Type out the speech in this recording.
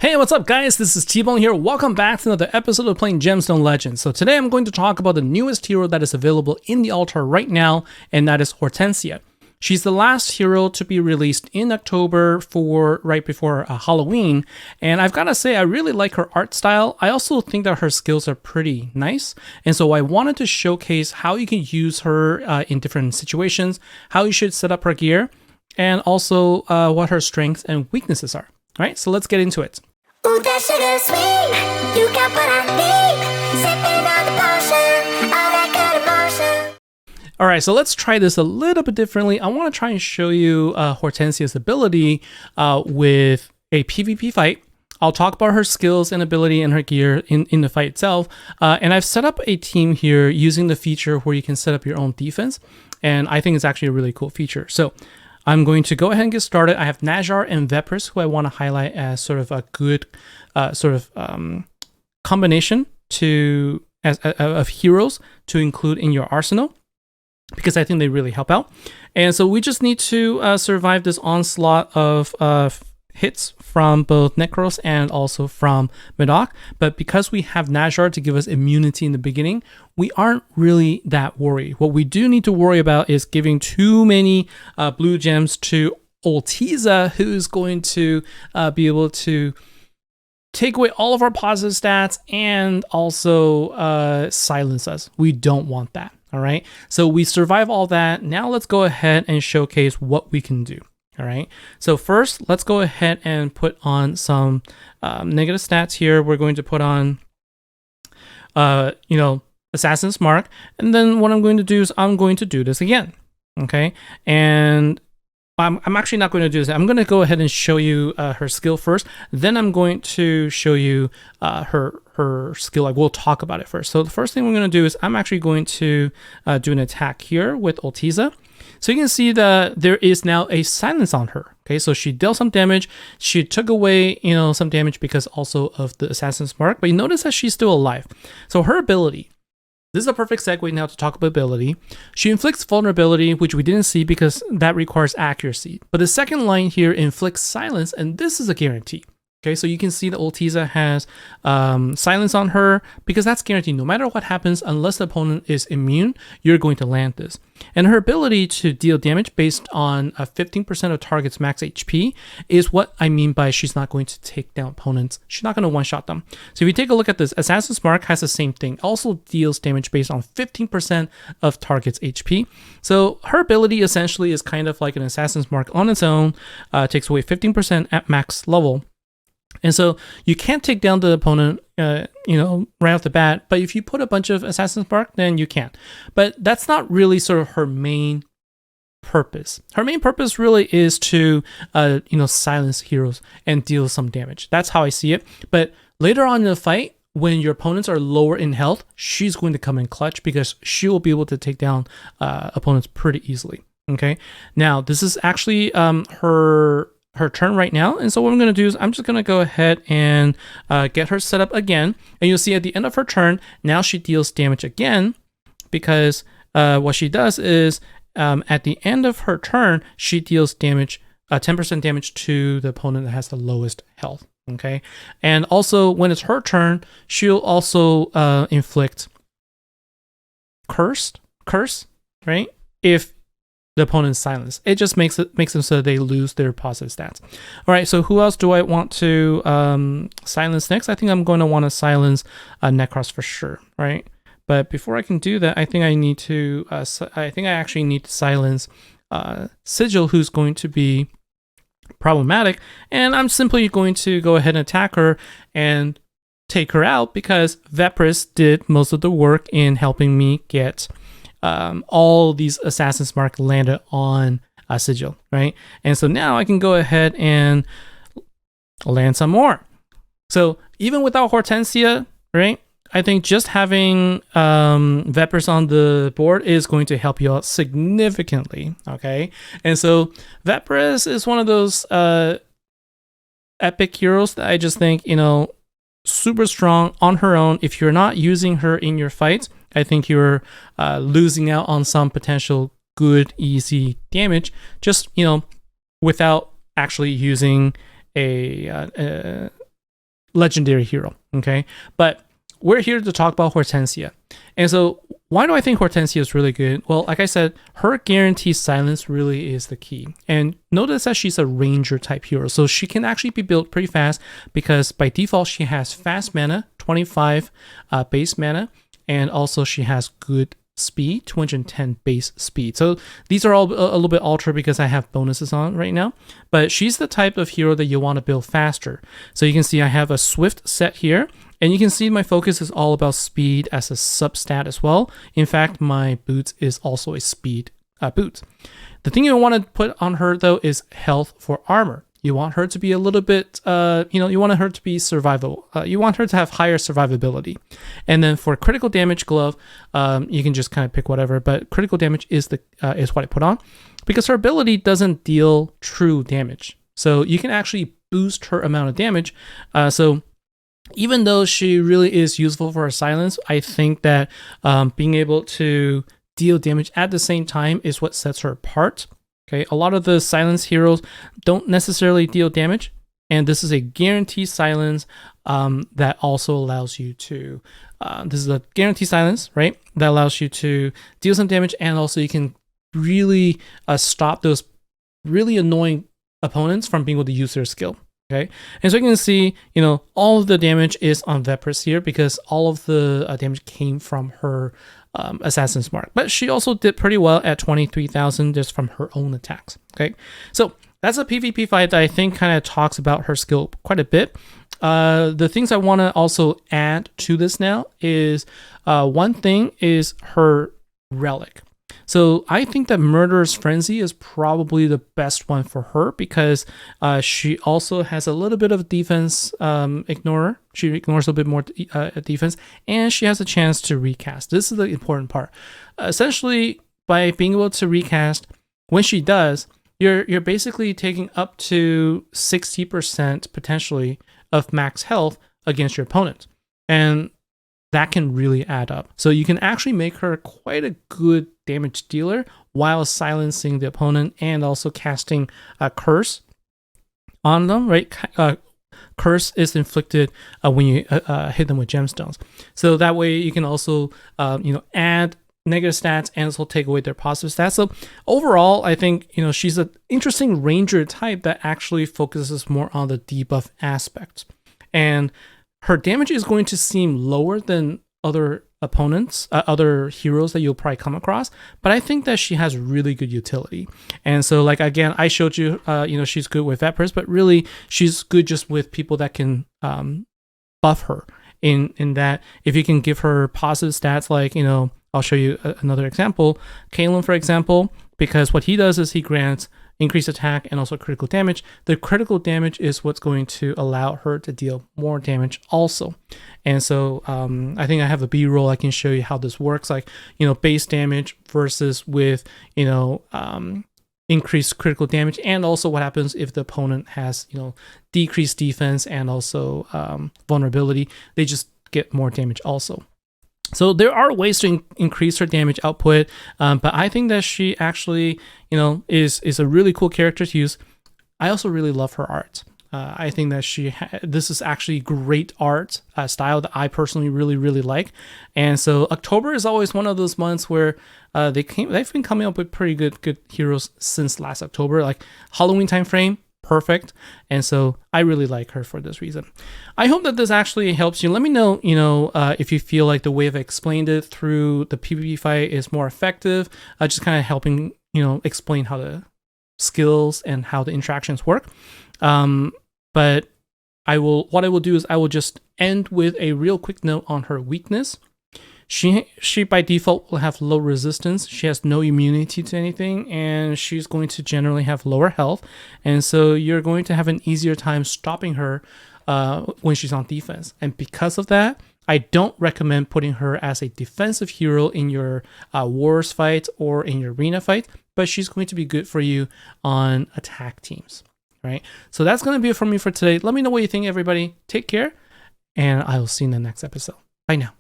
Hey, what's up guys? This is T-Bone here. Welcome back to another episode of playing Gemstone Legends. So today I'm going to talk about the newest hero that is available in the altar right now, and that is Hortensia. She's the last hero to be released in October right before Halloween, and I've got to say I really like her art style. I also think that her skills are pretty nice, and so I wanted to showcase how you can use her in different situations, how you should set up her gear, and also what her strengths and weaknesses are. All right, so let's get into it. Ooh, that sugar sweet, you got what I need. Sipping on the potion, all that good emotion. All right, so let's try this a little bit differently. I want to try and show you Hortensia's ability with a PvP fight. I'll talk about her skills and ability and her gear in the fight itself. And I've set up a team here using the feature where you can set up your own defense. And I think it's actually a really cool feature. So I'm going to go ahead and get started. I have Najar and Vepris, who I want to highlight as sort of a good combination of heroes to include in your arsenal, because I think they really help out. And so we just need to survive this onslaught of hits from both Necros and also from Medoc. But because we have Najar to give us immunity in the beginning, we aren't really that worried. What we do need to worry about is giving too many blue gems to Hortensia, who's going to be able to take away all of our positive stats and also silence us. We don't want that. All right. So we survive all that. Now let's go ahead and showcase what we can do. All right. So first, let's go ahead and put on some negative stats here. We're going to put on, Assassin's Mark. And then what I'm going to do is I'm going to do this again. Okay. And I'm actually not going to do this. I'm going to go ahead and show you her skill first. Then I'm going to show you her skill. Like, we'll talk about it first. So the first thing we're going to do is I'm actually going to do an attack here with Hortensia. So you can see that there is now a silence on her. Okay, so she dealt some damage. She took away, some damage because also of the Assassin's Mark. But you notice that she's still alive. So her ability. This is a perfect segue now to talk about ability. She inflicts vulnerability, which we didn't see because that requires accuracy. But the second line here inflicts silence, and this is a guarantee. Okay, so you can see that Hortensia has silence on her because that's guaranteed. No matter what happens, unless the opponent is immune, you're going to land this. And her ability to deal damage based on 15% of target's max HP is what I mean by she's not going to take down opponents. She's not going to one-shot them. So if you take a look at this, Assassin's Mark has the same thing. Also deals damage based on 15% of target's HP. So her ability essentially is kind of like an Assassin's Mark on its own. Takes away 15% at max level. And so you can't take down the opponent, right off the bat. But if you put a bunch of Assassin's Mark, then you can. But that's not really sort of her main purpose. Her main purpose really is to, silence heroes and deal some damage. That's how I see it. But later on in the fight, when your opponents are lower in health, she's going to come in clutch because she will be able to take down opponents pretty easily. Okay. Now, this is actually her turn right now, and so what I'm going to do is I'm just going to go ahead and get her set up again, and you'll see at the end of her turn now she deals damage again, because what she does is at the end of her turn she deals damage, 10% damage to the opponent that has the lowest health. Okay, and also when it's her turn, she'll also inflict curse, right, if the opponent's silence. It just makes them so they lose their positive stats. All right, so who else do I want to silence next? I think I'm going to want to silence Necros for sure, right? But before I can do that, I think I actually need to silence Sigil, who's going to be problematic, and I'm simply going to go ahead and attack her and take her out because Vepris did most of the work in helping me get all these Assassin's Mark landed on Sigil, right? And so now I can go ahead and land some more. So even without Hortensia, right, I think just having Vepris on the board is going to help you out significantly, okay? And so Vepris is one of those epic heroes that I just think, super strong on her own. If you're not using her in your fights, I think you're losing out on some potential good, easy damage, just, without actually using a legendary hero. Okay, but we're here to talk about Hortensia. And so why do I think Hortensia is really good? Well, like I said, her guaranteed silence really is the key. And notice that she's a ranger type hero. So she can actually be built pretty fast because by default, she has fast mana, 25 base mana, and also she has good speed, 210 base speed. So these are all a little bit altered because I have bonuses on right now, but she's the type of hero that you want to build faster. So you can see I have a swift set here, and you can see my focus is all about speed as a substat as well. In fact, my boots is also a speed boot. The thing you want to put on her though is health for armor. You want her to be a little bit, you want her to be survivable. You want her to have higher survivability. And then for critical damage glove, you can just kind of pick whatever, but critical damage is what I put on because her ability doesn't deal true damage. So you can actually boost her amount of damage. So even though she really is useful for her silence, I think that being able to deal damage at the same time is what sets her apart. Okay, a lot of the silence heroes don't necessarily deal damage, and this is a guaranteed silence that also allows you to, this is a guaranteed silence, right? That allows you to deal some damage, and also you can really stop those really annoying opponents from being able to use their skill. Okay, and so you can see, all of the damage is on Vepris here because all of the damage came from her Assassin's Mark. But she also did pretty well at 23,000 just from her own attacks. Okay, so that's a PvP fight that I think kind of talks about her skill quite a bit. The things I want to also add to this now is one thing is her relic. So I think that Murderer's Frenzy is probably the best one for her because she also has a little bit of defense ignorer. She ignores a little bit more defense, and she has a chance to recast. This is the important part. Essentially, by being able to recast, when she does, you're basically taking up to 60% potentially of max health against your opponent. And that can really add up. So you can actually make her quite a good damage dealer while silencing the opponent and also casting a curse on them, right? Curse is inflicted when you hit them with gemstones. So that way you can also, add negative stats and also take away their positive stats. So overall, I think, she's an interesting ranger type that actually focuses more on the debuff aspect. And her damage is going to seem lower than other opponents, other heroes that you'll probably come across, but I think that she has really good utility. And so, like, again, I showed you, she's good with Vepris, but really she's good just with people that can buff her in that if you can give her positive stats, like, I'll show you another example. Kalen, for example, because what he does is he grants increased attack and also critical damage. The critical damage is what's going to allow her to deal more damage also. And so I think I have a B-roll. I can show you how this works, like, base damage versus with, increased critical damage, and also what happens if the opponent has, decreased defense and also vulnerability. They just get more damage also. So there are ways to increase her damage output, but I think that she actually, is a really cool character to use. I also really love her art. I think that this is actually great art style that I personally really, really like. And so October is always one of those months where they've been coming up with pretty good heroes since last October, like Halloween time frame. Perfect. And so I really like her for this reason. I hope that this actually helps you. Let me know, if you feel like the way I've explained it through the PvP fight is more effective, just kind of helping, explain how the skills and how the interactions work. But what I will do is I will just end with a real quick note on her weakness. She by default will have low resistance. She has no immunity to anything, and she's going to generally have lower health. And so you're going to have an easier time stopping her when she's on defense. And because of that, I don't recommend putting her as a defensive hero in your wars fight or in your arena fight, but she's going to be good for you on attack teams, right? So that's going to be it from me for today. Let me know what you think, everybody. Take care, and I will see you in the next episode. Bye now.